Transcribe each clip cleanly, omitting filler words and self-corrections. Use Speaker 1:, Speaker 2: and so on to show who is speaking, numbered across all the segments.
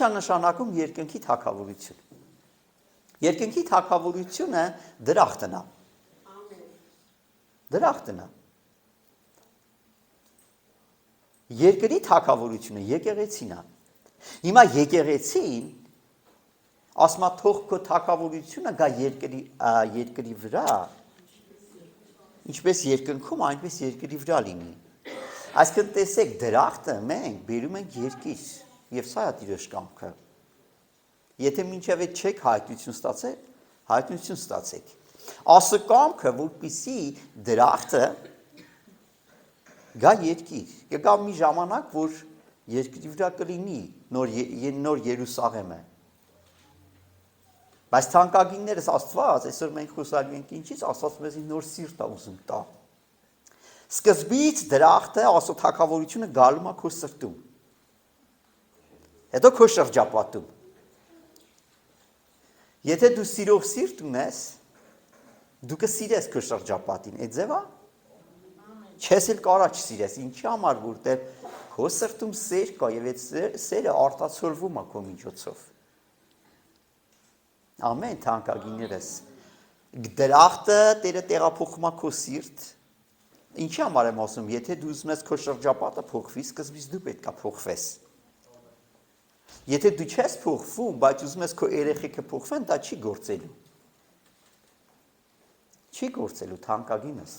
Speaker 1: է նշանակում երկնքի թագավորություն։ Երկնքի թագավորությունը դրախտն է։ Դրախտն է։ Երկրի թագավորությունը եկեղեցին է։ Հիմա եկեղեցին ասма թող քո թագավորությունը գա երկրի վրա, ինչպես երկնքում, այնպես երկրի վրա լինի։ Այսինքն տեսեք, դրախտը մենք բերում ենք երկիր, եւ սա է Տիրոջ կամքը։ Եթե մինչև այդ չեք հայտնություն ստացել, հայտնություն ստացեք։ Աստծո կամքը, որպեսզի դրախտը գա երկիր, կգա մի ժամանակ, որ երկրի վրա կլինի նոր Երուսաղեմը։ Բայց թանկագիններս Աստված, այսօր մենք խոսալու ենք ինչից, Աստված մեզ նոր սիրտ է ուզում տա։ Սկզբից դրախտը Աստծո թագավորությունը գալու է քո սրտում։ Հետո քո շրջապատում։ Եթե դու սիրող սիրտ ունես, դու կսիրես քո շրջապատին, այդ ձևա։ Չես էլ կարա չսիրես, ինչի համար, որտեղ քո սրտում սեր կա եւ այդ սերը արտացոլվում է քո միջոցով։ Ամեն թանկագիններս։ Դրախտը Տերը տեղափոխում է քո սիրտ։ Ինչի համար եմ ասում, եթե դու ուզում ես քո շրջապատը փոխվի, սկզբից դու պետք է փոխվես։ Եթե դու չես փոխվում, բայց ուզում ես քո երեխեքը փոխվեն, դա չի գործելու։ Չի գործելու թանկագինս։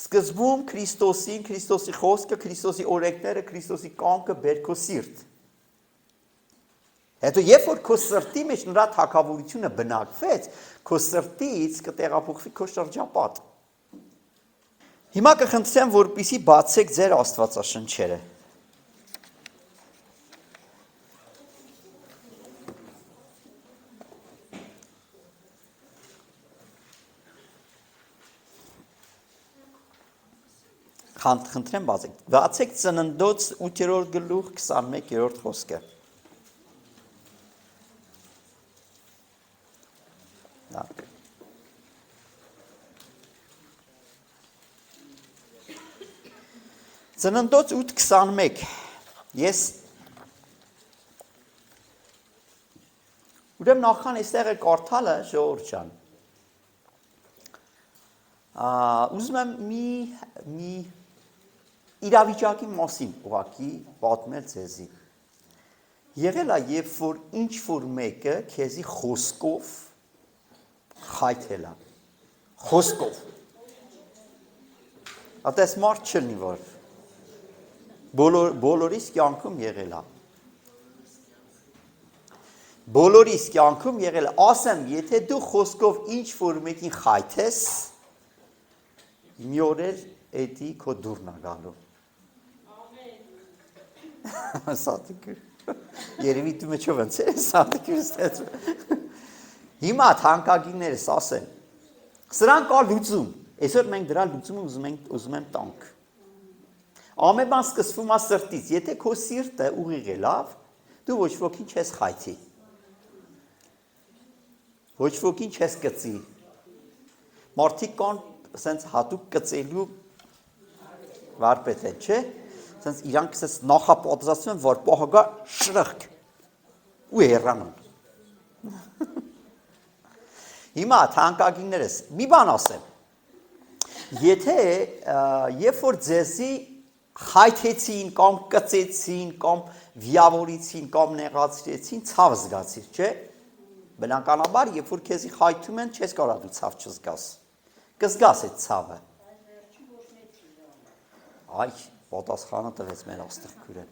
Speaker 1: Սկզբում Քրիստոսին, Քրիստոսի խոսքը, Քրիստոսի օրենքները, Քրիստոսի կամքը բեր քո սիրտ։ Հետո երբ որ քո սրտի մեջ նրա թագավորությունը բնակվեց, քո սրտից կտեղափոխվի քո շրջապատ։ Հիմա կխնդրեմ, որպեսզի բացեք ձեր Աստվածաշնչերը։ Խնդրեմ բացեք։ Բացեք Ծննդոց 8-րդ գլուխ 21-րդ խոսքը։ Ծննդոց 8:21 ես ուրեմն նախքան այստեղ է կարդալը ժողովուրդ ջան ուզում եմ մի իրավիճակի մասին ուղղակի պատմել ձեզի եղել է երբ որ ինչ որ մեկը քեզի խոսքով խայթել է խոսքով Ատես մարդ չլինի որ բոլորիս կյանքում եղել է բոլորիս կյանքում եղել է ասեմ եթե դու խոսքով ինչ որ մեկին խայթես մի օր էդի քո դուրն է գալու Սատիկը երևի դու մեջով ընց է սատիկը ստացվում Հիմա թանկագիններս ասեն սրանք կա լուծում այսօր մենք դրա լուծումը ուզում եմ տանք Ամեն բան սկսվում է սրտից եթե քո սիրտը ուղիղ է լավ դու ոչ ոքին չես խայթի ոչ ոքին չես կծի մարդիկ կան սենց հատուկ կծելու վարպետ են չէ Սենց իրանք սենց նախապատրաստում են, որ պահը գա շրխկ ու հեռանում Հիմա թանկագիններս մի բան ասեմ Եթե երբ որ ձեզի խայթեցին կամ կծեցին կամ վիավորեցին կամ նեղացրեցին ցավ զգացիր, չէ՞։ Բնականաբար երբ որ քեզի խայթում են, չես կարող դու ցավ չզգաս։ Կզգաս այդ ցավը։ Այ պատասխանը տվեց մեր Աստղքուրը։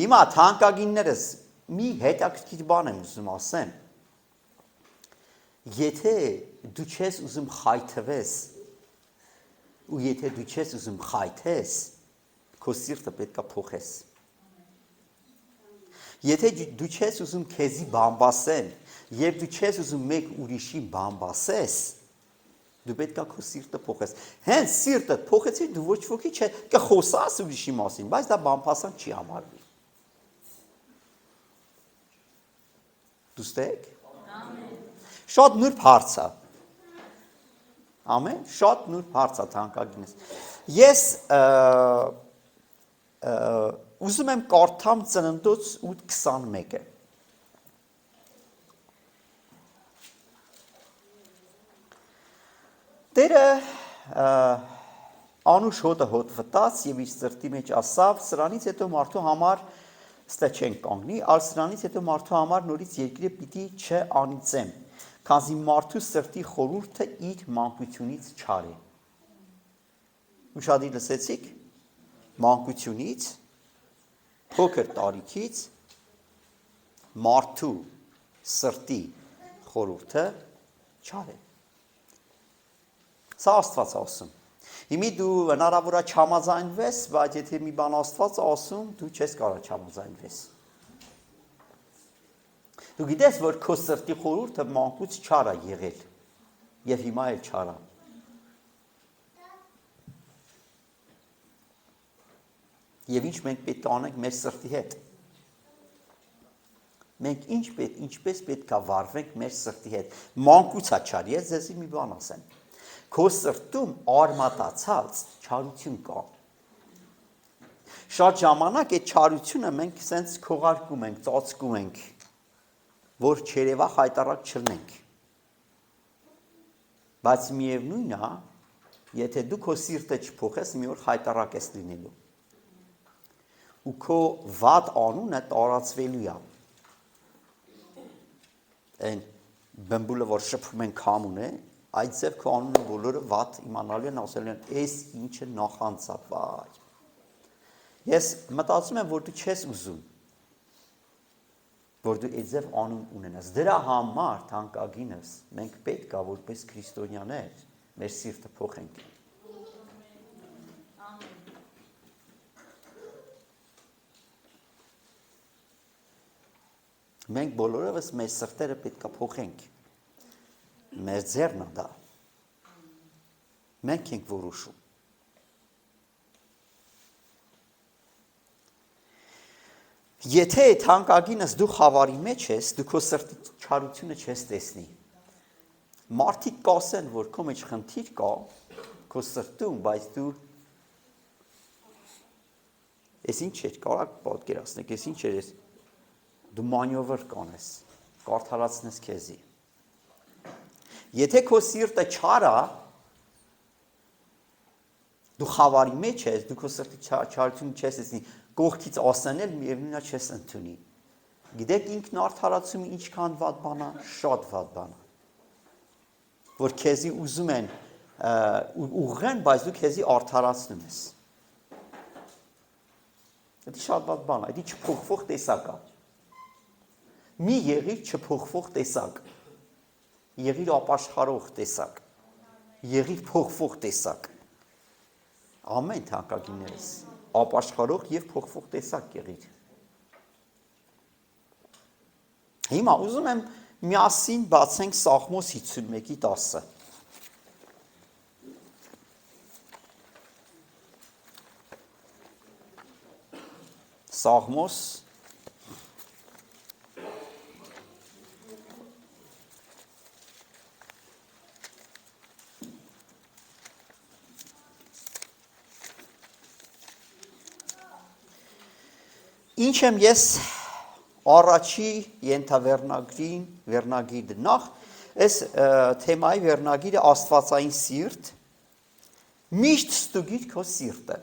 Speaker 1: Հիմա թանկագիններս մի հետաքրքիր բան եմ ուզում ասեմ։ Եթե դու չես ուզում խայթվես ու եթե դու չես ուզում խայթես, քո սիրտը պետք է փոխես։ Եթե դու չես ուզում քեզի բամբասեն, եւ դու չես ուզում մեկ ուրիշին բամբասես, դու պետք է քո սիրտը փոխես։ Հենց սիրտը փոխեցի դու ոչ ոքի չէ կխոսաս ուրիշի մասին, բայց դա բամբասան չի համարվի։ Դուստեք։ Ամեն։ Շատ նուրբ հարց է։ Ամեն, շատ նուրբ հարց է թանկագինս։ Ես ուզում եմ կարդամ Ծննդոց 8:21-ը։ Տերը անուշ հոտը հոտ վտած եւ իր սրտի մեջ ասավ, սրանից հետո մարդու համար ստե չեն կանգնի, ալ սրանից հետո մարդու համար նորից երկիրը պիտի չանիծեմ, քանզի մարդու սրտի խորհուրդը իր մանկությունից չար է։ Ուշադիր լսեցիք, մանկությունից, փոքր տարիքից մարդու սրտի խորհուրդը չար է։ Սա Աստված ասում։ Հիմի դու հնարավոր է չհամաձայնվես, բայց եթե մի բան Աստված ասում, դու չես կարող չհամաձայնվես։ Դու գիտես, որ քո սրտի խորհուրդը մանկուց չար է եղել, եւ հիմա էլ չար է։ Եվ ինչ մենք պետք է անենք մեր սրտի հետ։ Մենք ինչպես պետք է վարվենք մեր սրտի հետ։ Մանկուց է չար, ես ձեզի մի բան ասեմ։ Քո սրտում արմատացած չարություն կա։ Շատ ժամանակ այդ չարությունը մենք սենց քողարկում ենք, ծածկում ենք, որ չերևա հայտարարակ չլնենք։ Բայց միևնույնն է, եթե դու քո սիրտը չփոխես, մի օր հայտարարակ ես լինելու։ Ու քո վատ անունը տարածվելու է։ Այն բմբուլը, որ շփում են քամուն է, այդ ձև քո անունը բոլորը վատ իմանալու են, ասելու են, այս ինչը նախանցավ, վայ։ Ես մտածում եմ, որ դու չես ուզում, որ դու այդ ձև անուն ունենաս։ Դրա համար, թանկագինս, մենք պետք է որպես քրիստոնյաներ մեր սիրտը փոխենք։ Մենք բոլորովս մեր սրտերը պետք է փոխենք։ Մեր ձեռն է դա։ Մենք ենք որոշում։ Եթե թանկագինս դու խավարի մեջ ես, դու քո սրտի չարությունը չես տեսնի։ Մարդիկ կասեն, որ քո մեջ խնդիր կա, քո սրտում, բայց դու ես ինչ էր, կարող պատկերացնեք, ես ինչ էր, դու մանյովր կանես, կարդալացնես քեզի։ Եթե քո սիրտը չար է, դու խավարի մեջ ես, դու քո սրտի չարությունը չես տեսնի, կողքից ասեն էլ միևնույնն է չես ընդունի։ Գիտեք ինքնարդարացումը ինչքան վատ բան է, շատ վատ բան է։ Որ քեզի ուզում են ուղղեն, բայց դու քեզի արդարացնում ես։ Դա շատ վատ բան է, դա չփոխվող տեսակ է։ Մի եղիր չփոխվող տեսակ։ Եղիր ապաշխարող տեսակ, եղիր փոխվող տեսակ, ամեն թանկագիններս, ապաշխարող և փոխվող տեսակ եղիր։ Հիմա ուզում եմ միասին բացենք Սաղմոս 51:10-ը։ Սաղմոս Ինչ եմ ես առաջի վերնագիրը նախ, այս թեմայի վերնագիրը աստվածային սիրտ, միշտ ստուգիր քո սիրտը։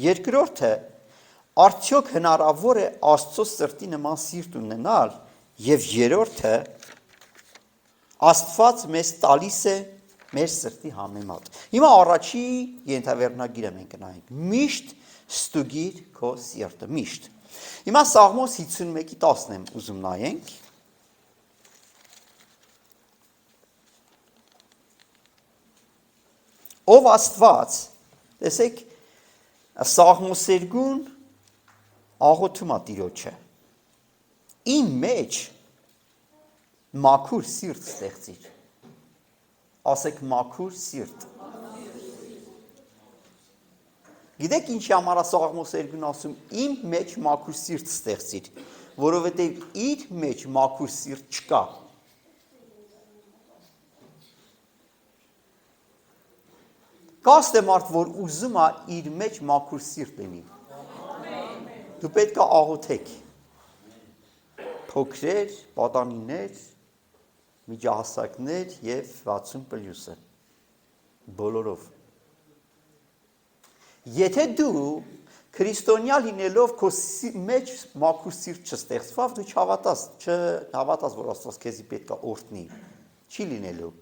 Speaker 1: Երկրորդը, արդյոք հնարավոր է Աստծո սրտի նման սիրտ ունենալ, և երրորդը, Աստված մեզ տալիս է մեր սրտի համեմատ։ Հիմա առաջի ենթավերնագիրը մենք նայենք, միշտ ստուգիր քո սիրտը, միշտ։ Հիմա Սաղմոս 51:10-ն եմ ուզում նայենք։ Ով Աստված, տեսեք, Սաղմոսերգուն աղոթում է Տիրոջը։ Իմ մեջ մաքուր սիրտ ստեղծիր։ Ասեք մաքուր սիրտ։ Գիտեք ինչի համար է Սաղմոսերգուն ասում, իմ մեջ մաքուր սիրտ ստեղծիր, որովհետև իր մեջ մաքուր սիրտ չկա։ Կաստ է մարդ, որ ուզում է իր մեջ մաքուր սիրտ լինի։ Դու պետք է աղոթեք։ Փոքրեր, պատանիներ, միջահասակներ եւ 60+-ը։ Բոլորով։ Եթե դու քրիստոնյա լինելով քո մեջ մաքուր սիրտ չստեղծվավ, դու չհավատաս, որ Աստված քեզի պետք է օրհնի։ Չի լինելու։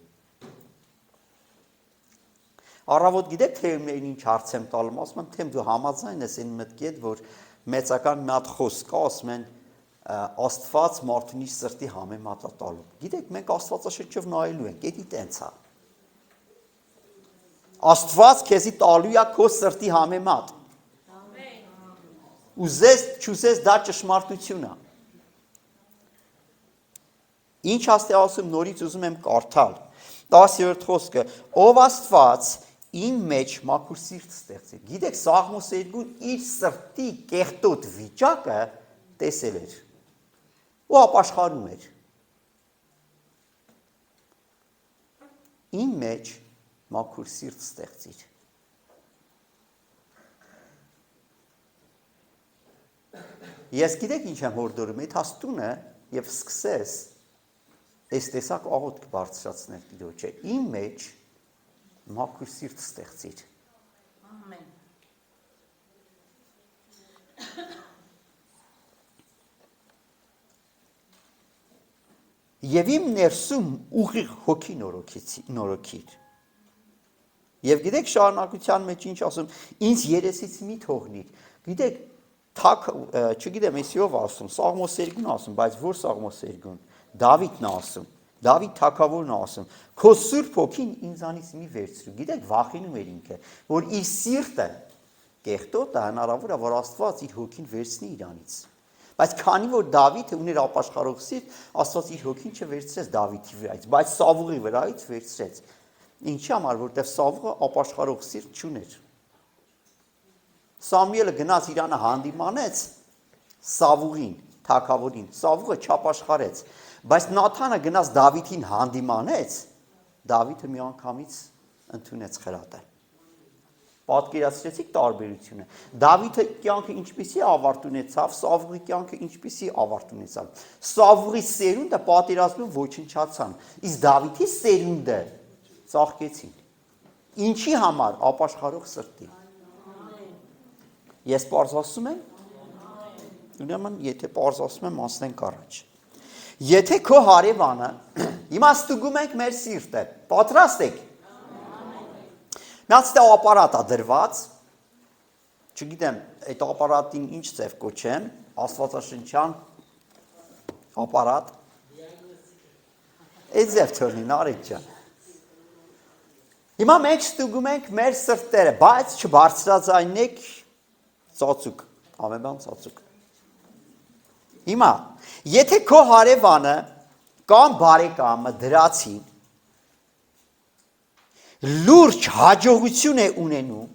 Speaker 1: Առավոտ գիտեք թե ինչ հարց եմ տալում, ասում եմ թե դու համաձայն ես այն մտքի հետ, որ մեծական մի հատ խոսք կա, ասում են Աստված մարդունի սրտի համեմատ է տալու։ Գիտեք, մենք Աստվածաշնչով նայելու ենք, դա տենց է։ Աստված քեզի տալու է քո սրտի համեմատ։ Ուզես, չուզես, դա ճշմարտություն է։ Ինչ ասते ասում նորից ուզում եմ կարդալ 10-րդ խոսքը, ով Աստված իմ մեջ մաքուր սիրտ ստեղծի։ Գիտեք, Սաղմոս 2 իր սրտի կեղտոտ վիճակը տեսել էր ու ապաշխարում էր։ Իմ մեջ մաքուր սիրտ ստեղծիր։ Ես գիտեք ինչ եմ հորդորում, այդ հաստունը եւ սկսես այս տեսակ աղոթք բարձրացնել Տիրոջը։ Իմ մեջ մաքուր սիրտ ստեղծիր։
Speaker 2: Ամեն։
Speaker 1: Եվ իմ ներսում ուղիղ հոգի նորոգիր։ Եվ գիտեք շարունակության մեջ ինչ ասում, ինձ երեսից մի թողնիր։ Գիտեք, չգիտեմ, էսի ով ասում, Սաղմոս 2-ն ասում, բայց որ Սաղմոս 2-ն, Դավիթն ասում, Դավիթ թագավորն ասում, քո սուրբ հոգին ինձանից մի վերցրու։ Գիտեք, վախենում էր ինքը, որ իր սիրտը կեղտոտ է, հնարավոր է, որ Աստված իր հոգին վերցնի իրանից։ Բայց քանի որ Դավիթը ուներ ապաշխարող սիրտ, Աստված իր հոգին չվերցրեց Դավիթի վրայից, բայց Սավուղի վրայից վերցրեց։ Ինչի համար, որտեղ Սավուղը ապաշխարող սիրտ չուներ։ Սամուելը գնաց իրանը հանդիմանեց Սավուղին, թագավորին, Սավուղը չապաշխարեց, բայց Նաթանը գնաց Դավիթին հանդիմանեց, Դավիթը միանգամից ընդունեց խրատը։ Պատկերացրեցիք տարբերությունը։ Դավիթը կյանքը ինչպիսի ավարտ ունեցավ, Սավուղի կյանքը ինչպիսի ավարտ ունեցավ։ Սավուղի սերունդը պատերազմում ոչնչացան, իսկ Դավիթի սերունդը ծաղկեցին։ Ինչի համար ապաշխարող սրտի։ Ես պարզ ասում եմ։ Ուրեմն, եթե պարզ ասում եմ, ասենք առաջ։ Եթե քո հարևանը, հիմա ստուգում ենք մեր սիրտը, պատրաստ եք։ Մի հատ ապարատ է դրված, չգիտեմ, այդ ապարատին ինչ ձև կոչեմ, աստվածաշնչյան ապարատ։ Այդ ձև թողնի, Նարեկ ջան։ Հիմա մենք ստուգում ենք մեր սրտերը, բայց չբարձրաձայնեք ծածուկ, ամենան ծածուկ։ Հիմա, եթե քո հարևանը կամ բարեկամը դրացին լուրջ հաջողություն է ունենում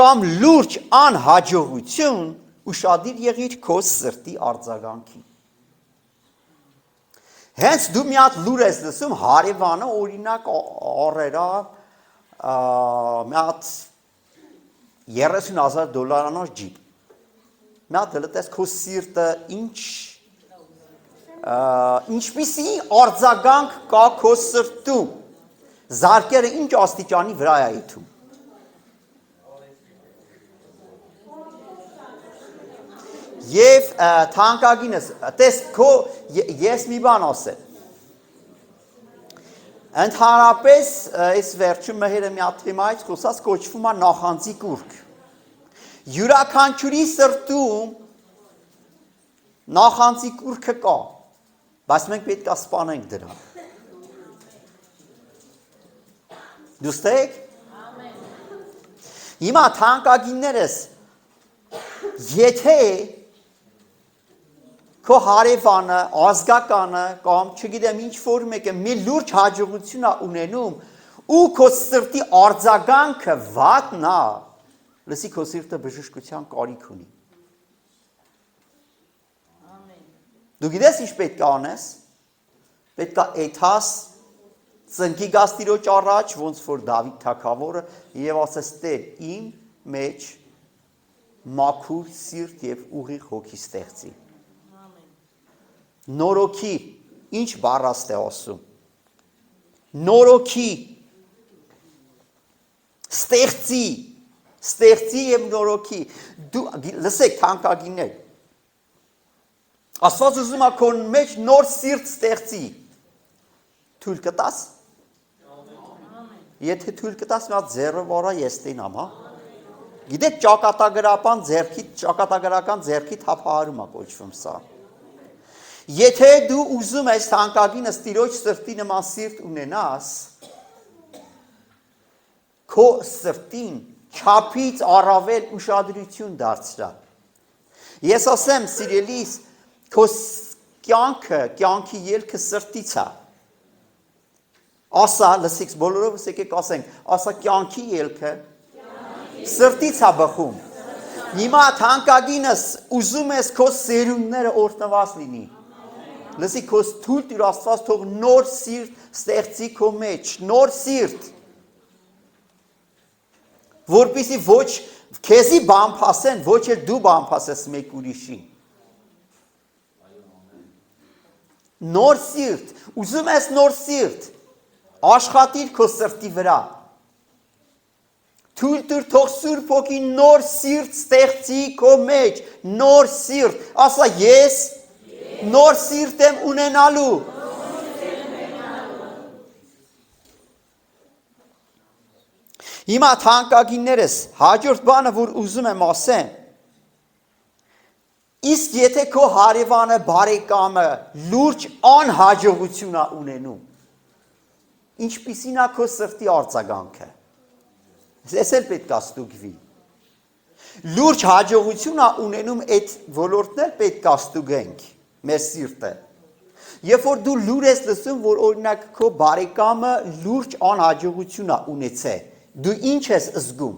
Speaker 1: կամ լուրջ անհաջողություն, ուշադիր եղիր քո սրտի արձագանքին։ Հենց դու մի հատ լուր ես լսում, հարևանը օրինակ առերա մի հատ $30,000 ջիպ։ Մի հատ լտես քո սիրտը ինչպիսի արձագանք կա քո սրտում, զարկերը ինչ աստիճանի վրա է իթում։ Եվ թանկագինս, տես քո, ես մի բան ասեմ, ընդհանրապես այս վերջում մհերը մի հատ թեմայից խոսած կոչվում է նախանձի կուրք։ Յուրաքանչյուրի սրտում նախանձի կուրքը կա, բայց մենք պետք է սպանենք դրան։ Դուստեք։ Հիմա թանկագիններս, եթե քո հարևանը, ազգականը կամ չգիտեմ ինչ որ մեկը մի լուրջ հաջողություն է ունենում ու քո սրտի արձագանքը վատն է, լսի քո սիրտը բժշկության կարիք ունի։ Դու գիտես ինչ պետք է անես։ Պետք է էթաս ծնկի գաս Տիրոջ առաջ, ոնց որ Դավիթ թագավորը, եւ ասես Տեր, իմ մեջ մաքուր սիրտ եւ ուղիղ հոգի ստեղծի։ Նորոգի, ինչ բառաստ է ասում։ Նորոգի, ստեղծի եւ նորոգի։ Դու լսեք թանկագիններ։ Աստված ուզում է քո մեջ նոր սիրտ ստեղծի։ Թույլ կտաս։ Եթե թույլ կտաս, մի հատ ձեռը որա ես տենամ, հա։ Գիտեք ճակատագրական ձեռքի թափահարում է կոչվում սա։ Եթե դու ուզում ես թանկագինս Տիրոջ սրտի նման սիրտ ունենաս, քո սրտին չափից առավել ուշադրություն դարձրա։ Ես ասեմ, սիրելիս, քո կյանքի ելքը սրտից է։ Ասա, լսիք, բոլորովս եկեք ասենք, ասա կյանքի ելքը սրտից է բխում։ Հիմա թանկագինս ուզում ես քո սերունդները օրհնված լինի։ Լսի, քո թույլ տուր Աստված թող նոր սիրտ ստեղծի քո մեջ, նոր սիրտ։ Որպեսզի ոչ քեզի բամփասեն, ոչ էլ դու բամփասես մեկ ուրիշին։ Նոր սիրտ, ուզում ես նոր սիրտ, աշխատիր քո սրտի վրա։ Թույլ տուր թող Սուրբ Հոգին նոր սիրտ ստեղծի քո մեջ, նոր սիրտ, ասա ես նոր սիրտ եմ ունենալու։ Հիմա թանկագիններս, հաջորդ բանը, որ ուզում եմ ասեմ, իսկ եթե քո հարևանը, բարեկամը լուրջ անհաջողություն է ունենում, ինչպիսին է քո սրտի արձագանքը։ Ես էլ պետք է ստուգվի։ Լուրջ հաջողություն է ունենում այդ ոլորտն էլ պետք է ստուգենք մեր սիրտը։ Երբ որ դու լուր ես լսում, որ օրինակ քո բարեկամը լուրջ անհաջողություն է ունեցել, դու ինչ ես զգում։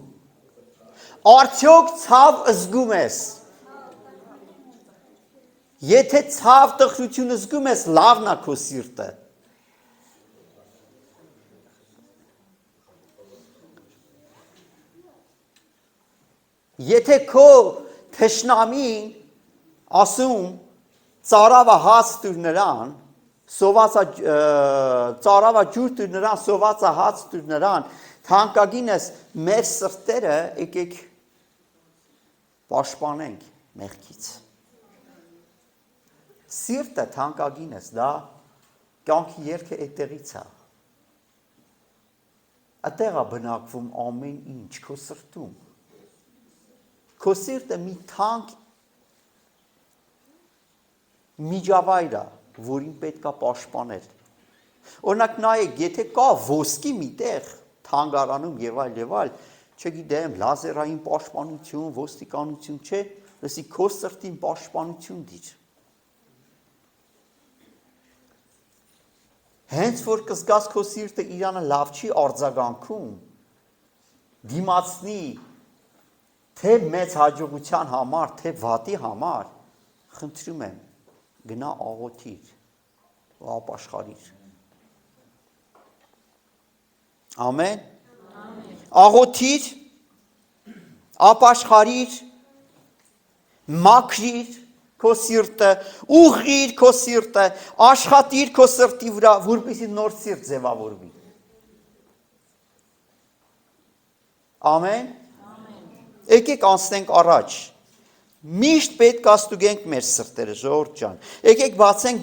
Speaker 1: Արդյոք ցավ զգում ես։ Եթե ցավ տխրություն զգում ես, լավն է քո սիրտը։ Եթե քո թշնամին ասում ծարավը հաց տուր նրան, ծարավը ջուր տուր նրան, սովածը հաց տուր նրան, թանկագինս մեր սրտերը եկեք պաշտպանենք մեղքից։ Սիրտը թանկագինս դա կյանքի ելքը այդտեղից է։ Այդտեղ է բնակվում ամեն ինչ քո սրտում։ Քո սիրտը մի թանկ միջավայր է, որին պետք է պաշտպանել։ Օրինակ նայեք, եթե կա ոսկի միտեղ թանգարանում եւ այլ, չգիտեմ, լազերային պաշտպանություն, ոստիկանություն չէ, լսի քո սրտին պաշտպանություն դիր։ Հենց որ կզգաս քո սիրտը իրանը լավ չի արձագանքում, դիմացնի թե մեծ հաջողության համար, թե վատի համար, խնդրում եմ, գնա աղոթիր, ապաշխարիր։ Ամեն։ Աղոթիր, ապաշխարիր, մաքրիր քո սիրտը, ուղղիր քո սիրտը, աշխատիր քո սրտի վրա, որպեսզի նոր սիրտ ձևավորվի։ Ամեն։ Եկեք անցնենք առաջ։ Միշտ պետք է ստուգենք մեր սրտերը, ժողովուրդ ջան։ Եկեք բացենք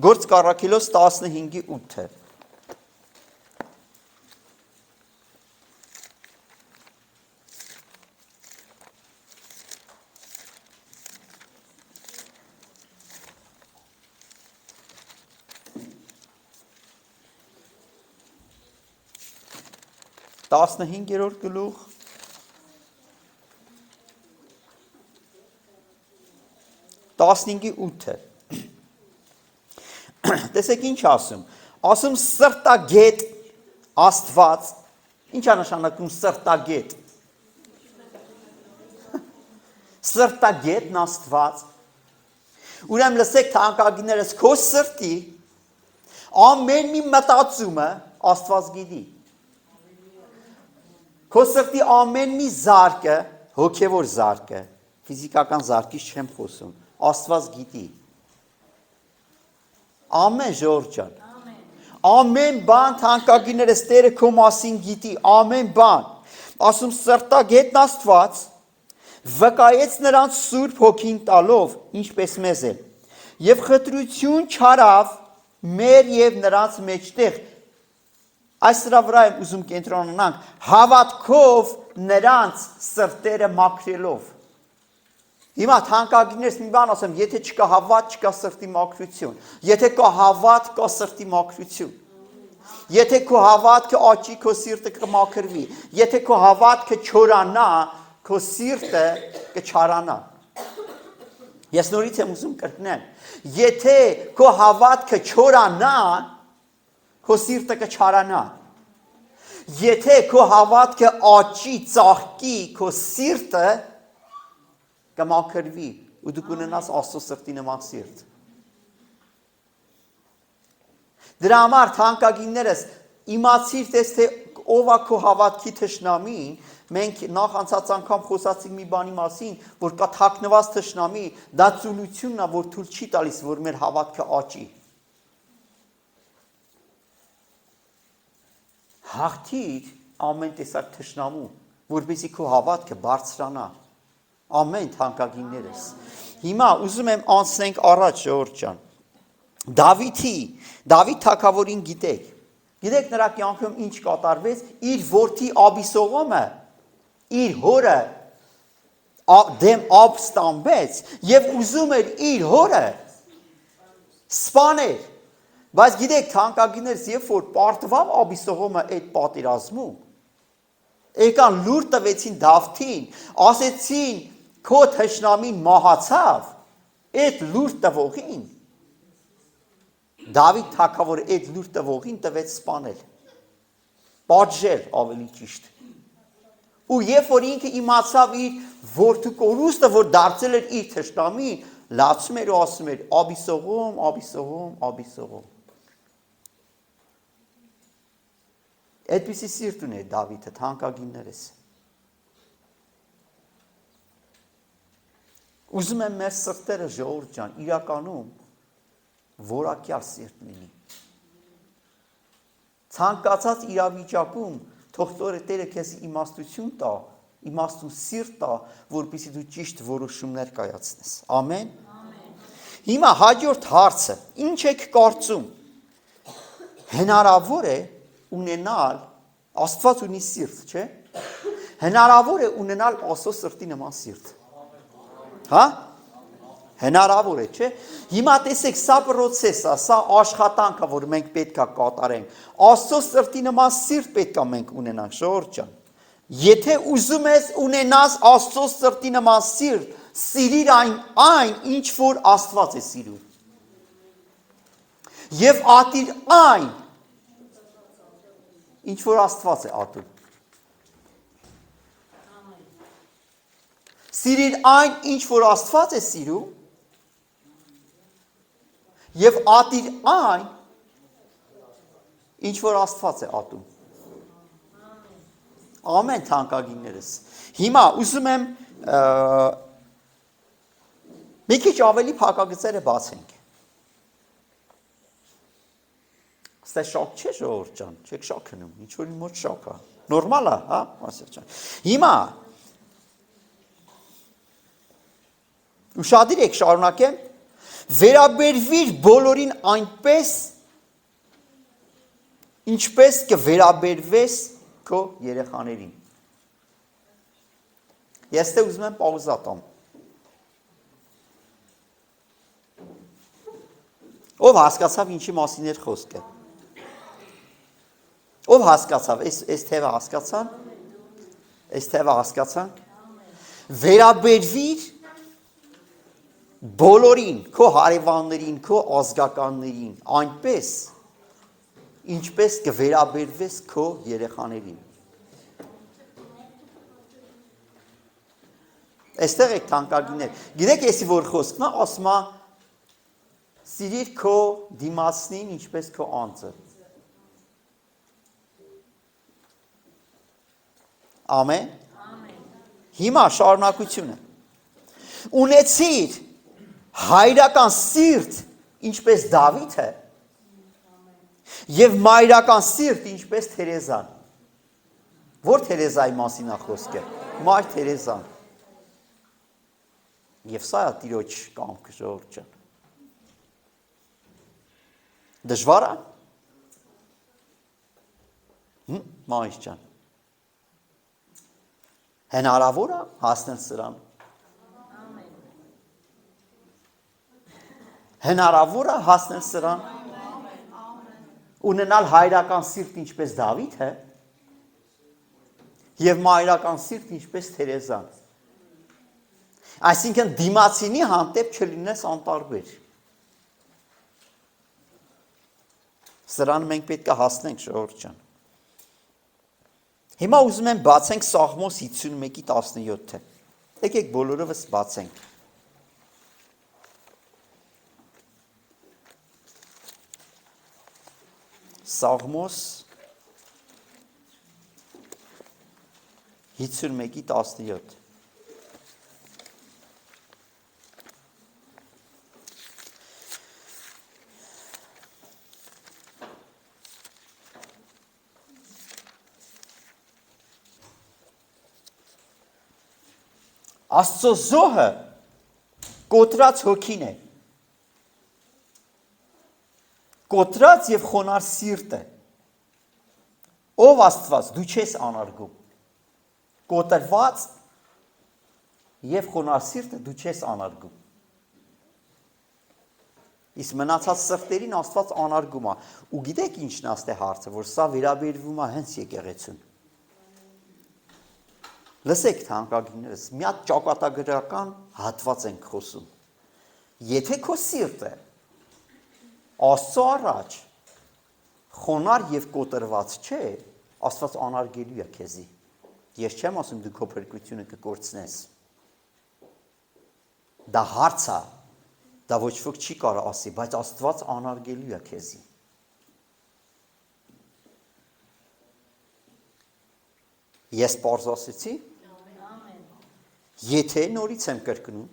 Speaker 1: Գործ Առաքելոց 15-ի 8-ը։ Տասնհինգերորդ գլուխ, տասնհինգի 8-ը։ Տեսեք ինչ ասում։ Ասում սրտագետ Աստված, ինչ է նշանակում սրտագետ։ Սրտագետն Աստված։ Ուրեմն լսեք թանկագիներս, քո սրտի ամեն մի մտածումը Աստված գիտի։ Քո սրտի ամեն մի զարկը, հոգևոր զարկը, ֆիզիկական զարկից չեմ խոսում, Աստված գիտի։ Ամեն ժողովուրդ ջան։ Ամեն բան թանկագիններս Տերը քո մասին գիտի, ամեն բան։ Ասում սրտակ հետ Աստված վկայեց նրանց Սուրբ Հոգին տալով, ինչպես մեզ է։ Եվ խտրություն չարավ մեր եւ նրանց մեջտեղ։ Այս դրա վրա եմ ուզում կենտրոնանանք, հավատքով նրանց սրտերը մաքրելով։ Հիմա թանկագիններս մի բան ասեմ, եթե չկա հավատ, չկա սրտի մաքրություն։ Եթե կա հավատ, կա սրտի մաքրություն։ Եթե քո հավատքը աճի, քո սիրտը կմաքրվի։ Եթե քո հավատքը չորանա, քո սիրտը կչարանա։ Ես նորից եմ ուզում կրկնել։ Եթե քո հավատքը չորանա, քո սիրտը կչարանա։ Եթե քո հավատքը աճի, ծաղկի, քո սիրտը կմաքրվի ու դու կունենաս Աստծո սրտի նման սիրտ։ Դրա համար թանկագիններս իմացիր թե ով է քո հավատքի թշնամին, մենք նախ անցած անգամ խոսացինք մի բանի մասին, որ կա թաքնված թշնամի, դա ծուլությունն է, որ թույլ չի տալիս, որ մեր հավատքը աճի։ Հաղթիր ամեն տեսակ թշնամու, որպեսզի քո հավատքը բարձրանա։ Ամեն թանկագիններս։ Հիմա ուզում եմ անցնենք առաջ ժողովուրդ ջան։ Դավիթ թագավորին գիտեք։ Գիտեք նրա կյանքում ինչ կատարվեց, իր որդի Աբիսողոմը իր հորը դեմ ապստամբեց եւ ուզում էր իր հորը սպանել։ Բայց գիտեք թանկագիններս, երբ որ պարտվավ Աբիսողոմը այդ պատերազմում, եկան լուր տվեցին Դավթին, ասեցին քո թշնամին մահացավ, այդ լուր տվողին, Դավիթ թագավորը այդ լուր տվողին տվեց սպանել, պատժել ավելի ճիշտ։ Ու երբ որ ինքը իմացավ իր որդու կորուստը, որ դարձել էր իր թշնամին, լացում էր ու ասում էր Աբիսողոմ, Աբիսողոմ, Աբիսողոմ։ Այդպիսի սիրտ ուներ Դավիթը, թանկագիններս։ Ուզում եմ մեր սրտերը ժողովուրդ ջան, իրականում որակյալ սիրտ լինի։ Ցանկացած իրավիճակում թող Տերը քեզ իմաստություն տա, իմաստուն սիրտ տա, որպեսզի դու ճիշտ որոշումներ կայացնես։ Ամեն։ Հիմա հաջորդ հարցը, ինչ եք կարծում։ Հնարավոր է ունենալ, Աստված ունի սիրտ, չէ՞։ Հնարավոր է ունենալ Աստծո սրտի նման սիրտ։ Հա? Հնարավոր է, չէ՞։ Հիմա տեսեք, սա process է, սա աշխատանք է, որ մենք պետք է կատարենք։ Աստծո սրտի նման սիրտ պետք է մենք ունենանք, ժողովուրդ ջան։ Եթե ուզում ես ունենաս Աստծո սրտի նման սիրտ, սիրիր այն, ինչ որ Աստված է սիրում։ Եվ ատիր այն, ինչ որ Աստված է ատում։ Սիրիր այն, ինչ որ Աստված է սիրում, եւ ատիր այն, ինչ որ Աստված է ատում։ Ամեն թանկագիններս։ Հիմա ուզում եմ մի քիչ ավելի փակագծերը բացենք։ Ստե շոկ չէ ժողովուրդ ջան, չեք շոկնում, ինչ որ մոտ շոկ է։ Նորմալ է, հա, ասել ջան։ Հիմա ուշադիր եք, շարունակեմ, վերաբերվիր բոլորին այնպես, ինչպես կվերաբերվես քո երեխաներին։ Ես դե ուզում եմ պաուզա տամ։ Ով հասկացավ ինչի մասին էր խոսքը։ Ով հասկացավ, այս թևը հասկացան։ Այս թևը հասկացան։ Վերաբերվիր բոլորին, քո հարևաններին, քո ազգականներին, այնպես, ինչպես կվերաբերվես քո երեխաներին։ Այստեղ եք թանկագիններ։ Գիտեք եսի որ խոսքն է, ասում է սիրիր քո դիմացնին, ինչպես քո անձը։ Ամեն։ Հիմա շարունակությունը։ Ունեցիր հայրական սիրտ, ինչպես Դավիթը, եւ մայրական սիրտ, ինչպես Թերեզան։ Որ Թերեզայի մասին է խոսքը։ Մայր Թերեզան։ Եվ սա է Տիրոջ կամքը, ժողովուրդ ջան։ Դժվար է։ Մայր ջան։ Հնարավոր է հասնել սրան։ Հնարավոր է հասնել սրան։ Ունենալ հայրական սիրտ ինչպես Դավիթը եւ մայրական սիրտ ինչպես Թերեզան։ Այսինքն դիմացինի հանդեպ չլինես անտարբեր։ Սրան մենք պետք է հասնենք, ժողովուրդ ջան։ Հիմա ուզում եմ բացենք Սաղմոս 51:17-ը։ Եկեք բոլորովս բացենք։ Սաղմոս 51:17 Աստծո զոհը կոտրած հոգին է, կոտրած եւ խոնար սիրտ է, ով Աստված դու չես անարգում, կոտրված եւ խոնար սիրտը դու չես անարգում, իսկ մնացած սրտերին Աստված անարգում է, ու գիտեք ինչն է ստե հարցը, որ սա վերաբերվում է հենց եկեղեցուն։ Լսեք թանկագիններս, մի հատ ճակատագրական հատված ենք խոսում, եթե քո սիրտը Աստծո առաջ խոնար եւ կոտրված չէ, Աստված անարգելու է քեզի։ Ես չեմ ասում դու քո փրկությունը կկորցնես։ Դա հարց է, դա ոչ ոք չի կարող ասի, բայց Աստված անարգելու է քեզի։ Ես պարզ ասեցի։ Եթե նորից եմ կրկնում,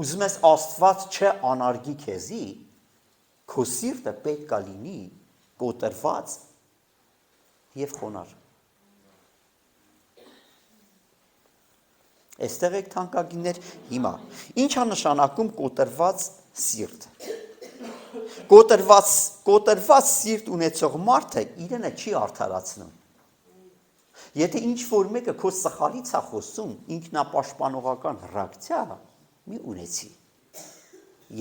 Speaker 1: ուզում ես Աստված չանարգի քեզի, քո սիրտը պետք է լինի կոտրված եւ խոնար։ Այստեղ եք թանկագիններ, հիմա ի՞նչ է նշանակում կոտրված սիրտ։ Կոտրված սիրտ ունեցող մարդը իրենը չի արդարացնում։ Եթե ինչ-որ մեկը քո սխալից է խոսում, ինքնապաշտպանողական ռեակցիա մի ունեցի։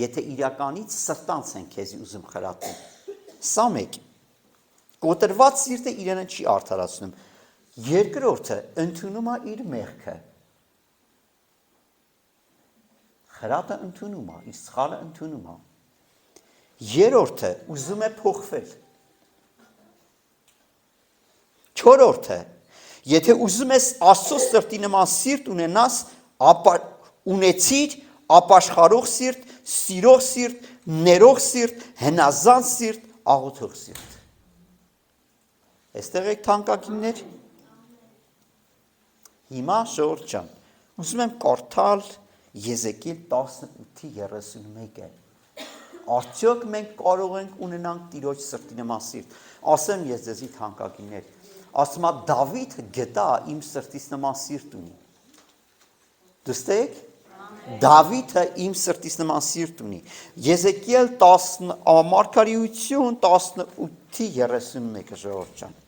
Speaker 1: Եթե իրականից սրտանց են քեզի ուզում խրատում։ Սա մեկ։ Կոտրված սիրտը իրենը չի արդարացնում։ Երկրորդը ընդունում է իր մեղքը։ Խրատը ընդունում է, իսկ սխալը ընդունում է։ Երրորդը ուզում է փոխվել։ Չորրորդը եթե ուզում ես Աստծո սրտի նման սիրտ ունենաս, ունեցիր ապաշխարող սիրտ, սիրող սիրտ, ներող սիրտ, հնազանդ սիրտ, աղոթող սիրտ։ Այստեղ եք թանկագիններ։ Հիմա ժողովուրդ ջան, ուզում եմ կարդալ Եզեկիել 18:31-ը։ Արդյոք մենք կարող ենք ունենանք Տիրոջ սրտի նման սիրտ։ Ասեմ ես ձեզի թանկագիններ, ասում է Դավիթը գտա իմ սրտիս նման սիրտ ունի։ Դստեք, Դավիթը իմ սրտիս նման սիրտ ունի։ Եզեկիել 10 Մարգարեություն 18:31 ժողովուրդ ջան։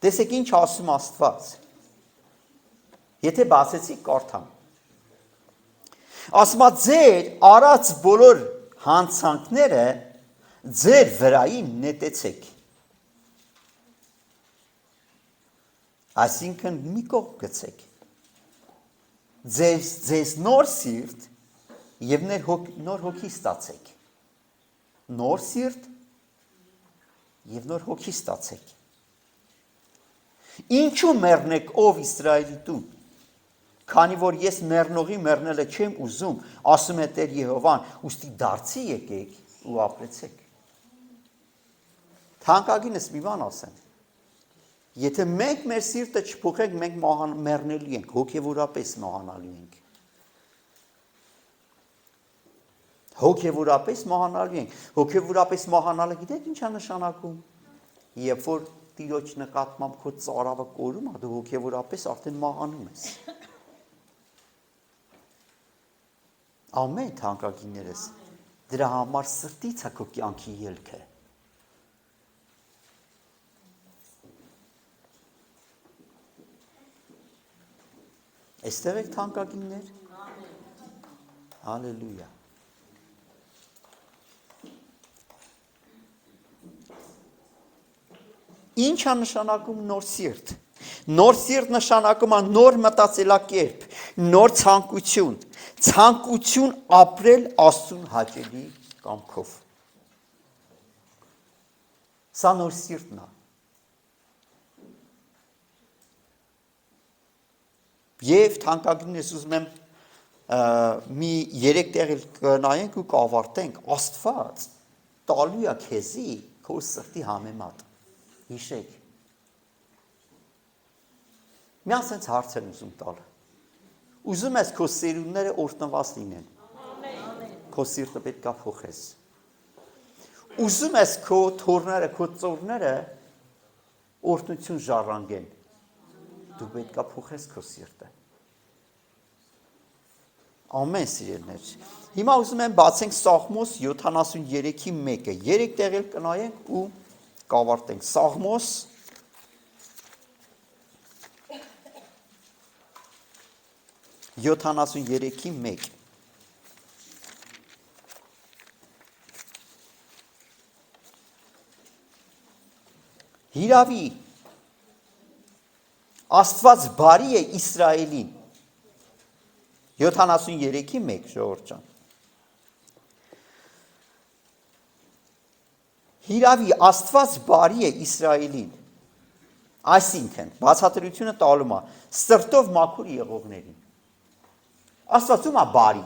Speaker 1: Տեսեք ինչ ասում Աստված։ Եթե բացեցիք կարդամ։ Ասում է ձեր արած բոլոր հանցանքները ձեր վրային նետեցեք։ Այսինքն մի կողմ գցեք։ Ձեզ նոր սիրտ եւ նոր հոգի ստացեք։ Նոր սիրտ եւ նոր հոգի ստացեք։ Ինչու մեռնեք ով Իսրայելի տուն։ Քանի որ ես մեռնողի մեռնելը չեմ ուզում, ասում է Տեր Եհովան, ուստի դարձի եկեք ու ապրեցեք։ Թանկագինս մի բան ասեմ։ Եթե մենք մեր սիրտը չփոխենք, մենք մեռնելու ենք, հոգևորապես մահանալու ենք։ Հոգևորապես մահանալու ենք։ Հոգևորապես մահանալը գիտեք ինչ է նշանակում։ Երբ որ Տիրոջ նկատմամբ քո ծարավը կորում է, դու հոգևորապես արդեն մահանում ես։ Ամեն թանկագիններս, դրա համար սրտից է քո կյանքի ելքը։ Այստեղ եք թանկագիններ։ Հալելույա։ Ինչ է նշանակում նոր սիրտ։ Նոր սիրտ նշանակում է նոր մտածելակերպ, նոր ցանկություն, ցանկություն ապրել Աստծուն հաճելի կամքով։ Սա նոր սիրտն է։ Եվ թանկագիններս ուզում եմ մի 3 տեղ կնայենք ու կավարտենք, Աստված տալու է քեզի քո սրտի համեմատ։ Հիշեք։ Մի ասենց հարց եմ ուզում տալ։ Ուզում ես քո սերունդները օրհնված լինեն։ Քո սիրտը պետք է փոխես։ Ուզում ես քո թորները, քո ծորները օրհնություն ժառանգեն։ Դու պետք է փոխես քո սիրտը։ Ամեն սիրելիներ։ Հիմա ուզում եմ բացենք Սաղմոս 73-ի 1-ը։ 3 տեղ էլ կնայենք ու կավարտենք Սաղմոս 73-ի 1 Հիրավի Աստված բարի է Իսրայելին 73-ի 1 ժողովուրդ ջան Հիրավի Աստված բարի է Իսրայելին, այսինքն, բացատրությունը տալում է, սրտով մաքուր եղողներին։ Աստված ում է բարի։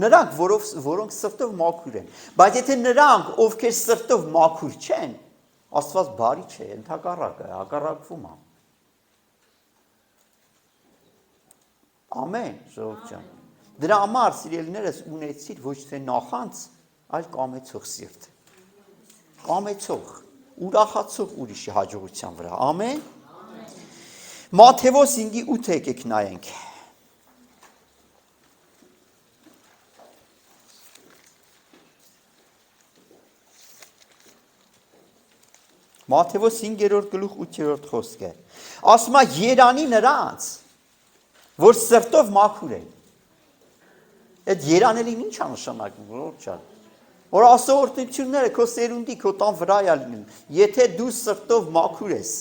Speaker 1: Նրանք, որոնք սրտով մաքուր են, բայց եթե նրանք, ովքեր սրտով մաքուր չեն, Աստված բարի չէ, ընդհակառակը, հակառակվում է։ Ամեն, ժողովուրդ ջան։ Դրա համար, սիրելիներս, ունեցիր ոչ թե նախանց, այլ կամեցող սիրտ, կամեցող, ուրախացող ուրիշի հաջողության վրա, ամեն, Մատթեոս 5:8 եկեք նայենք, Մատթեոս 5:8 խոսքը, ասում է երանի նրանց, որ սրտով մաքուր են, այդ երանելին ինչ է նշանակում, ողջ ջան, որ ասորտությունները քո սերունդի, քո տան վրա է լինում, եթե դու սրտով մաքուր ես,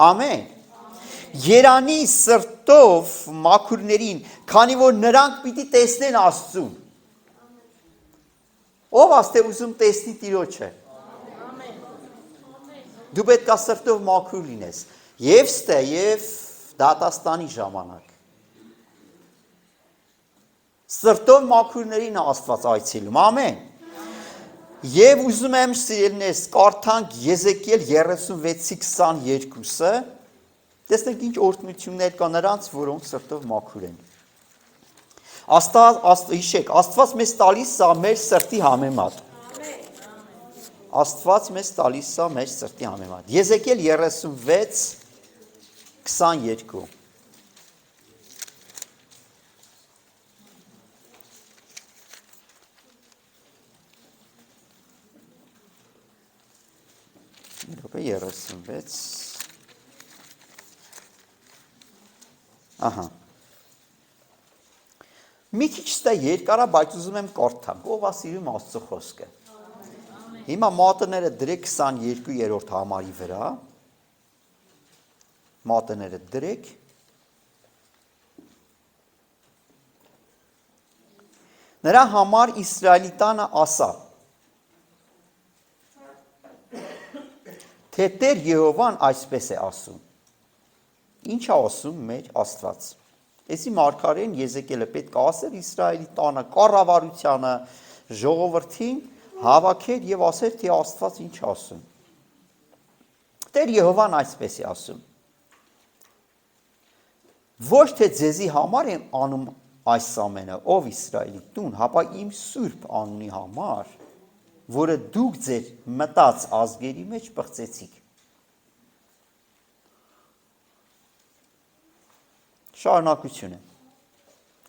Speaker 1: ամեն, երանի սրտով մաքուրներին, քանի որ նրանք պիտի տեսնեն Աստծուն, ով աստե ուզում տեսնի Տիրոջը, դու պետք է սրտով մաքուր լինես, և ստե, և դատաստանի ժամանակ, սրտով մաքուրներին Աստված այցելում, ամեն, Եվ ուզում եմ սիրելիներս կարդանք Եզեկիել 36:22-ը, տեսնենք ինչ օրհնություններ կա նրանց, որոնք սրտով մաքուր են։ Հիշեք, Աստված մեզ տալիս է մեր սրտի համեմատ։ Աստված մեզ տալիս է մեր սրտի համեմատ։ Եզեկիել 36:22 36 Ահա Մի քիչ ստա երկարա, բայց ուզում եմ կարդամ, ով ասիրում Աստծո խոսքը։ Հիմա մատները դրեք 22-րդ համարի վրա, մատները դրեք, նրա համար Իսրայելի տանը ասա, թե Տեր Եհովան այսպես է ասում։ Ինչ է ասում մեր Աստված։ Էսի մարգարեն Եզեկիելը պետք է ասեր Իսրայելի տանը կառավարությանը, ժողովրդին հավաքեր եւ ասեր թե Աստված ինչ ասում։ Տեր Եհովան այսպես է ասում. Ոչ թե ձեզի համար եմ անում այս ամենը, ով Իսրայելի տուն, հապա իմ սուրբ անունի համար, որը դուք ձեր մտած ազգերի մեջ պղծեցիք։ Շարունակությունը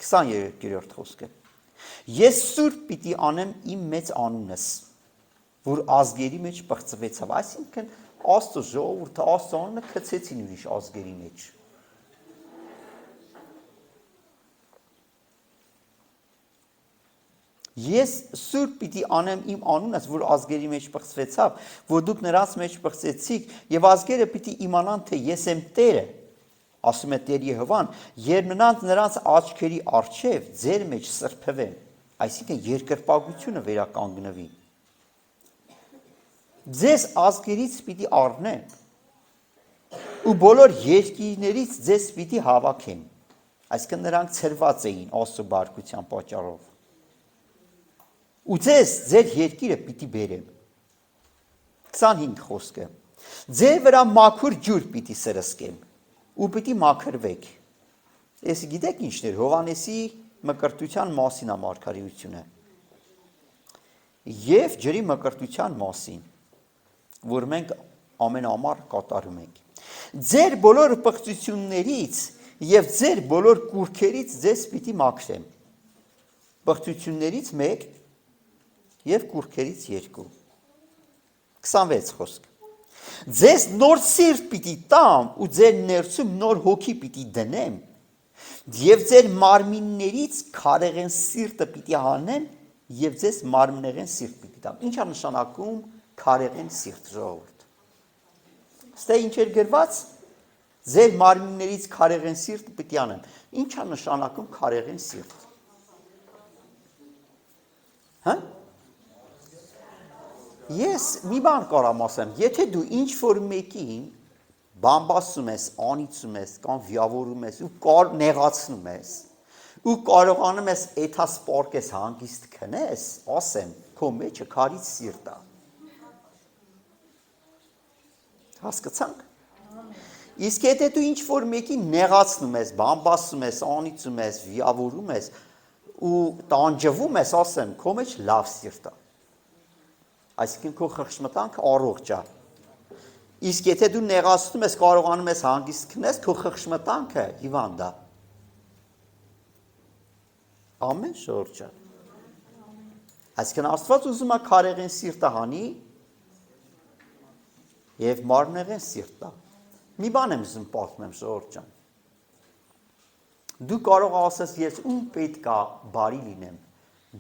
Speaker 1: 23-րդ խոսքը Ես սուրբ պիտի անեմ իմ մեծ անունս, որ ազգերի մեջ պղծվեցավ, այսինքն Աստծո ժողովուրդը Աստծո անունը գցեցին ուրիշ ազգերի մեջ։ Ես սուրբ պիտի անեմ իմ անունս, որ ազգերի մեջ պղծվեցավ, որ դուք նրանց մեջ պղծեցիք, եւ ազգերը պիտի իմանան, թե ես եմ Տերը, ասում է Տեր Եհովան, երբ նրանց աչքերի առջև ձեր մեջ սրբվեն, այսինքն երկրպագությունը վերականգնվի։ Ձեզ ազգերից պիտի առնեմ, ու բոլոր երկիրներից ձեզ պիտի հավաքեմ, այսինքն նրանք ցրված էին Աստծո բարկության պատճառով։ Ու ձեզ ձեր երկիրը պիտի բերեմ։ 25 խոսքը ձեր վրա մաքուր ջուր պիտի սրսկեմ ու պիտի մաքրվեք։ Ես գիտեք ինչն էր Հովհաննեսի մկրտության մասին է մարգարեությունը եւ ջրի մկրտության մասին, որ մենք ամեն ամառ կատարում ենք։ Ձեր բոլոր պղծություններից եւ ձեր բոլոր կուրքերից ձեզ պիտի մաքրեմ։ Պղծություններից 1 եւ կուրքերից 2 26 խոսք Ձեզ նոր սիրտ պիտի տամ ու ձեր ներսում նոր հոգի պիտի դնեմ եւ ձեր մարմիններից քարեղեն սիրտը պիտի հանեմ եւ ձեզ մարմնեղեն սիրտ պիտի տամ։ Ինչ է նշանակում քարեղեն սիրտ ժողովուրդ։ Ստե ինչ էր գրված ձեր մարմիններից քարեղեն սիրտը պիտի անեմ։ Ինչ է նշանակում քարեղեն սիրտ։ Հա? Ես մի բան կարամ ասեմ, եթե դու ինչ որ մեկին բամբասում ես, անիծում ես, կամ վիավորում ես ու նեղացնում ես ու կարողանում ես էթասպորկես հանգիստ քնես, ասեմ, քո մեջը քարից սիրտ է։ Հասկացանք։ Իսկ եթե դու ինչ որ մեկին նեղացնում ես, բամբասում ես, անիծում ես, վիավորում ես ու տանջվում ես, ասեմ, քո մեջ լավ սիրտ է։ Այսինքն քո խղճմտանքը առողջ է։ Իսկ եթե դու նեղացնում ես, կարողանում ես հանգիստ քնես, քո խղճմտանքը հիվանդ է։ Ամեն շորջը։ Այսինքն Աստված ուզում է քարեղեն սիրտը հանի եւ մարմնեղեն սիրտը։ Մի բան եմ ուզում պատմեմ շորջան։ Դու կարող ասես, ես ում պետք է բարի լինեմ,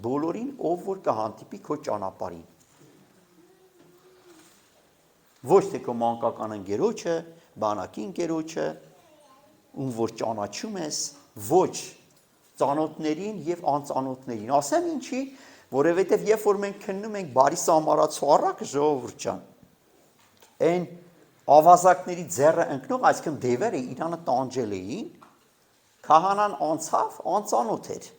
Speaker 1: բոլորին, ով որ կհանդիպի քո ճանապարհին։ Ոչ թե քո մանկական ընկերոջը, բանակի ընկերոջը, ում որ ճանաչում ես, ոչ ծանոթներին եւ անծանոթներին։ Ասեմ ինչի, որովհետեւ երբ որ մենք քննում ենք բարի սամարացու առակը ժողովուրդ ջան, այն ավազակների ձեռը ընկնող, այսինքն դևերը իրանը տանջել էին, քահանան անցավ, անծանոթ էր։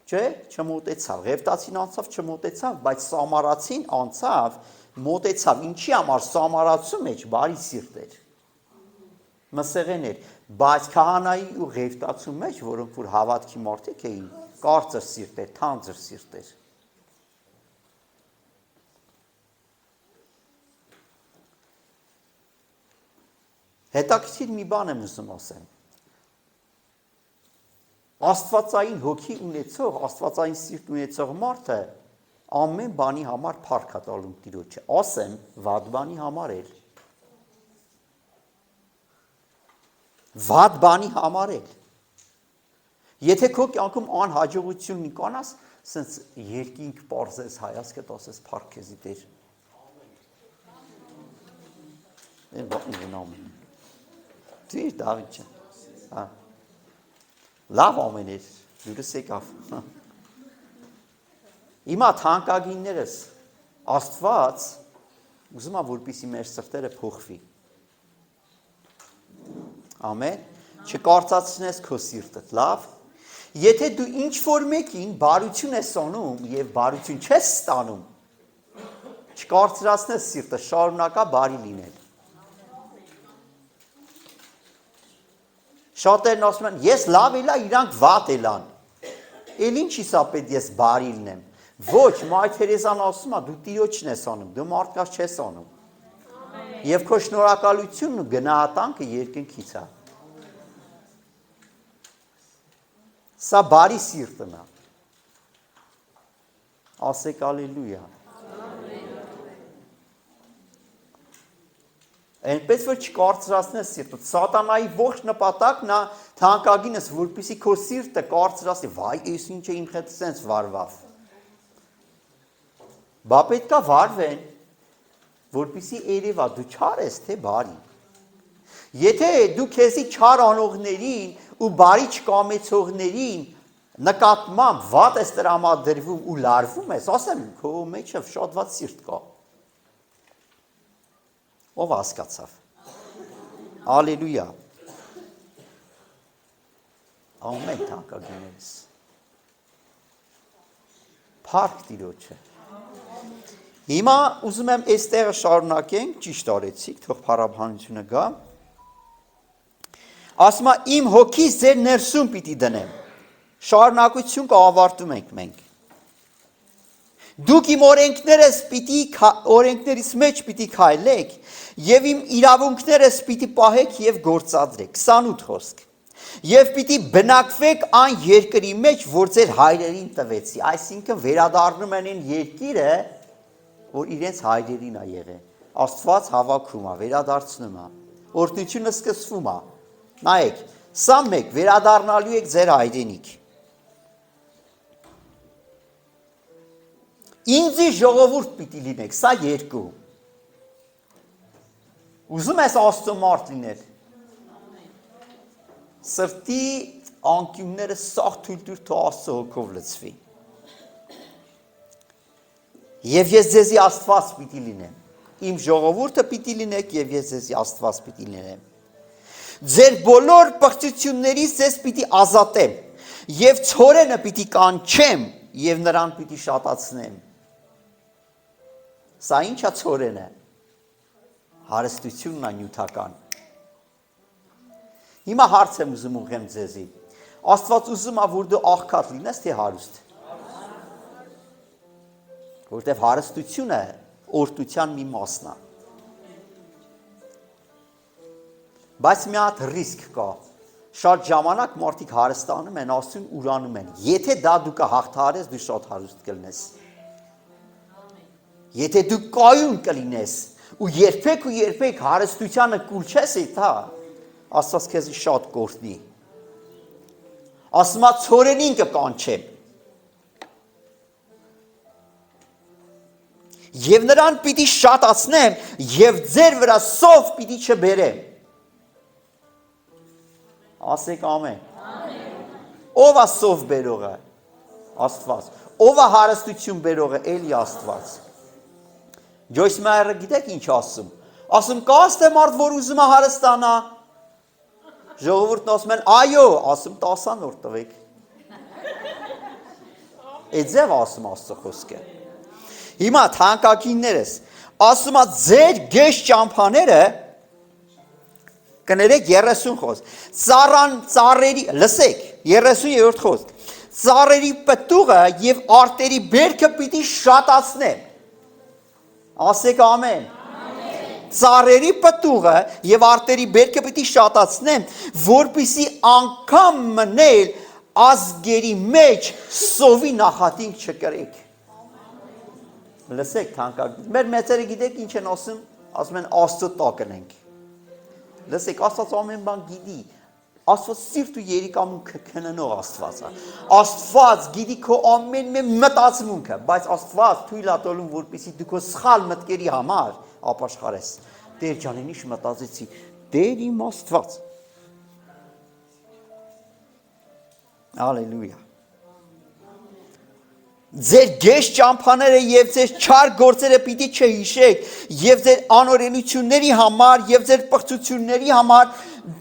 Speaker 1: Չէ, չմոտեցավ, Ղևտացին անցավ, չմոտեցավ, բայց սամարացին անցավ, մոտեցավ, ինչի համար սամարացու մեջ բարի սիրտ էր, մսեղեն էր, բայց քահանայի ու Ղևտացու մեջ, որոնք որ հավատքի մարդիկ էին, կարծր սիրտ էր, թանձր սիրտ էր։ Հետաքրքիր մի բան եմ ուզում ասեմ։ Աստվածային հոգի ունեցող, աստվածային սիրտ ունեցող մարդը ամեն բանի համար փառք է տալու Տիրոջը, ասեմ, վատ բանի համար էլ։ Վատ բանի համար էլ։ Եթե քո կյանքում անհաջողություն կանաս, սենց երկինք պարզես հայացքդ ասես փառք քեզի Տեր։ Են բան ունամ։ Դիր Դավիթ ջան։ Հա։ Լավ ամեն էր, դուրս եկավ։ Հիմա թանկագիններս, Աստված Ուզում եմ որպեսզի մեր սրտերը փոխվի։ Ամեն։ Չկարծացնես քո սիրտդ, լավ։ Եթե դու ինչ որ մեկին բարություն ես անում եւ բարություն չես ստանում, չկարծրացնես սիրտը, շարունակա բարի լինել։ Շատերն ասում են, ես լավ էլա, իրանք վատ էլան։ Էլ ինչի՞ սա պետք ես բարի լինեմ։ Ոչ, Մայր Թերեզան ասում է, դու Տիրոջն ես անում, դու մարդկանց չես անում։ Եվ քո շնորհակալությունն ու գնահատանքը երկնքից է։ Սա բարի սիրտն է։ Ասեք ալելույա։ Այնպես որ չկարծրացնես սիրտը։ Սատանայի ողջ նպատակն է թանկագինս, որպեսզի քո սիրտը կարծրացնի, վայ, ես ինչ է իմ հետ սենց վարվավ։ Բա պետք է վարվեն, որպեսզի երևա դու չար ես, թե բարի։ Եթե դու քեզի չար անողներին ու բարի չկամեցողներին նկատմամբ վատ ես տրամադրվում ու լարվում ես, ասեմ, քո մեջը շատ վատ սիրտ կա։ Ով հասկացավ։ Ալելույա։ Ամեն թանկագիններս։ Փառք Տիրոջը։ Հիմա ուզում եմ այստեղը շարունակենք, ճիշտ արեցիք, թող փառաբանությունը գա։ Ասում է իմ հոգիս ձեր ներսում պիտի դնեմ։ Շարունակություն կավարտում ենք մենք։ Դուք իմ օրենքներիս մեջ պիտի քայլեք եւ իմ իրավունքներս պիտի պահեք եւ գործադրեք։ 28 խոսք։ Եվ պիտի բնակվեք այն երկրի մեջ, որ ձեր հայրերին տվեցի։ Այսինքն վերադառնում են այն երկիրը, որ իրենց հայրերին է եղել։ Աստված հավաքում է, վերադարձնում է։ Օրհնությունը սկսվում է։ Նայեք, սա մեկ վերադառնալու եք ձեր հայրենիք։ Ինձի ժողովուրդ պիտի լինեք, սա երկու։ Ուզում ես Աստծո մարդ լինել։ Սրտի անկյունները սաղ թույլ թող Աստծո հոգով լցվի։ Եվ ես ձեզի Աստված պիտի լինեմ։ Իմ ժողովուրդը պիտի լինեք եւ ես ձեզի Աստված պիտի լինեմ։ Ձեր բոլոր պղծություններից ձեզ պիտի ազատեմ եւ ցորենը պիտի կանչեմ եւ նրան պիտի շատացնեմ։ Սա ի՞նչ է ցորենը։ Հարստությունն է նյութական։ Հիմա հարց եմ ուզում ուղղեմ ձեզի։ Աստված ուզում է, որ դու աղքատ լինես, թե հարուստ։ Որտեվ հարստությունը օրհնության մի մասն է։ Բայց մի հատ ռիսկ կա։ Շատ ժամանակ մարդիկ հարստանում են, Աստծուն ուրանում են։ Եթե դա դու կհաղթահարես, դու շատ հարուստ կլինես։ Եթե դու կայուն կլինես ու երբեք հարստությանը կուլ չես եթա, Աստված քեզ շատ կօրհնի։ Ասում է ցորենին կկանչեմ։ Եվ նրան պիտի շատացնեմ եւ ձեր վրա սով պիտի չբերեմ։ Ասեք ամեն։ Ով է սով բերողը։ Աստված։ Ով է հարստություն բերողը, էլի Աստված։ Ջոյս Մայերը գիտեք ինչ ասում։ Ասում կա ստե մարդ, որ ուզում է հարստանա։ Ժողովուրդն ասում են, այո, ասում 10-ն տվեք։ Այդ ձև ասում Աստծո խոսքը։ Հիմա թանկագիններս, ասում է ձեր գեշ ճամփաները կներեք 30 խոսք։ Ծառերի, լսեք, 30-րդ խոսք։ Ծառերի պտուղը եւ արտերի բերքը պիտի շատացնեմ։ Ասեք ամեն։ Ծառերի պտուղը եւ արտերի բերքը պիտի շատացնեմ, որպեսզի անգամ մնել ազգերի մեջ սովի նախատինք չկրեք։ Լսեք թանկագին։ Մեր մեծերը գիտեք ինչ են ասում, ասում են Աստծո տակ ենք։ Լսեք, Աստված ամեն բան գիտի։ Աստված սիրտ ու երիկամունք քննող Աստված է։ Աստված գիտի քո ամեն մտածմունքը, բայց Աստված թույլ է տալու, որպեսզի դու քո սխալ մտքերի համար ապաշխարես։ Տեր ջանին ինչ մտածեցի, Տեր իմ Աստված։ Ալելույա։ Ձեր գեշ ճամփաները եւ ձեր չար գործերը պիտի չհիշեք եւ ձեր անօրենությունների համար եւ ձեր պղծությունների համար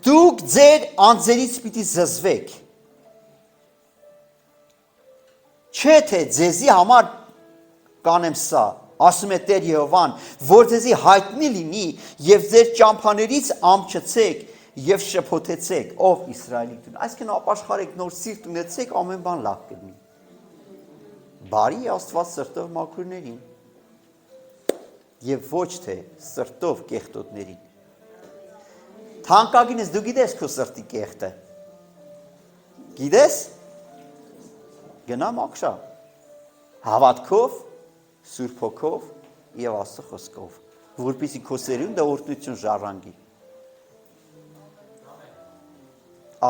Speaker 1: դուք ձեր անձերից պիտի զզվեք։ Չէ թե ձեզի համար կանեմ սա, ասում է Տեր Եհովան, որ ձեզի հայտնի լինի եւ ձեր ճամփաներից ամչեցեք եւ շփոթեցեք, ով Իսրայելի տուն։ Այսինքն ապաշխարեք, նոր սիրտ ունեցեք, ամեն բան լավ կլինի։ Բարի Աստված սրտով մաքրուներին եւ ոչ թե սրտով կեղտոտներին։ Թանկագինս դու գիտես քո սրտի կեղտը։ Գիտես։ Գնա մաքրա։ Հավատքով, Սուրբ Հոգով եւ Աստծո խոսքով, որպեսզի քո սերունդը օրհնություն ժառանգի։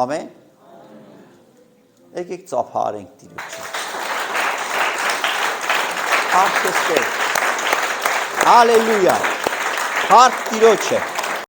Speaker 1: Ամեն։ Եկեք ծափարենք Տիրոջը։ Հallelujah. Հարկ Տիրոջը։